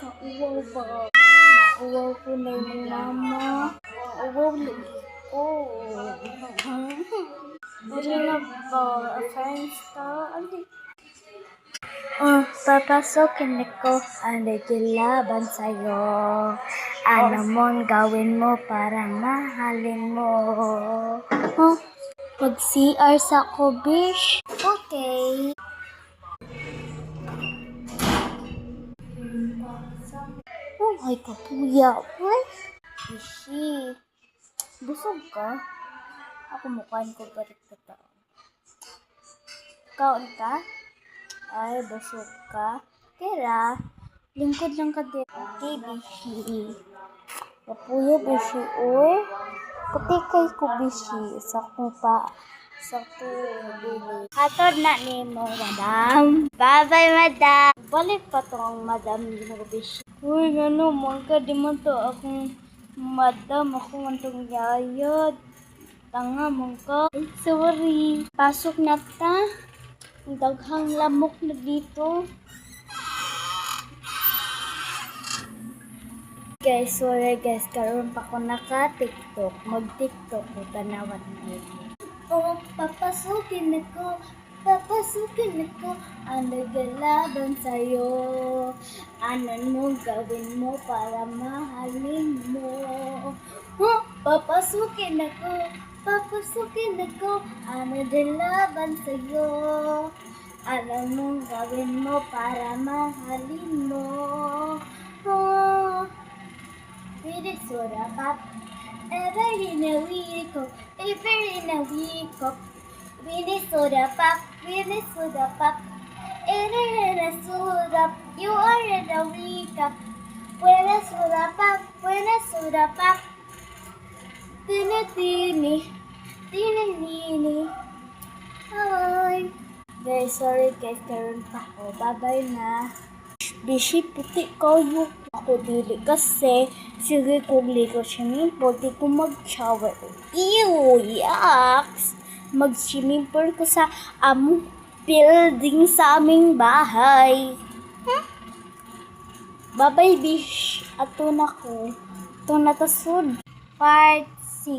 Kauwaw ba? Nauwaw ko na yung mama. Nauwaw lagi ko. Wala na ba? Friends ka? Papasokin ako ang laban sa'yo. Ano mong gawin mo para mahalin mo? Pag-CR sa ko, bish. Okay. Oh, ay kapuya. What? Bishi. Busog ka? Ako mukhaan ko balik ka tao. Kaon ka? Ay, busog ka? Kera, lingkod lang ka din. Okay, bishi. Kapuya, bishi. Uy, katikay ko, bishi. Sakto pa. Sakto, bili. Hatod na ni mo, madam. Bye-bye, madam. Balik pa tong madam ni mo, bishi. Uy, ano, mangka, di man to akong madam. Ako man tong yayod. Tanga, mangka. Ay, sorry. Pasok na ta. Ang daghang lamok na dito. Guys, sorry guys. Karoon pa ko naka-TikTok. Mag-TikTok ko tanawan mo. Oh, papasukin ako. Papasukin ako. Ang naglalaban sa'yo. Ano nung gawin mo para mahalin mo? Oh, papasukin ako. Papasukin ako. Ang naglalaban sa'yo. Ano nung gawin mo para mahalin mo? Oh, pilit soda pop. Ever in a week up, ever in a week up. Really soda pop, really soda pop. Ever in a soda, you are in a week up. When a soda pop, when a soda pop. Tini tini, tini tini. Hi. Guys, sorry guys, karoon pa ako. Bye-bye na. Bishi, puti kayo. Ako dili kasi sige kong ligo swimming pool, di ko mag-shower. Ew, yucks! Mag-swimming pool ko sa building sa aming bahay. Bye-bye, bish. Ato na ko. Ito na tasod. Part C.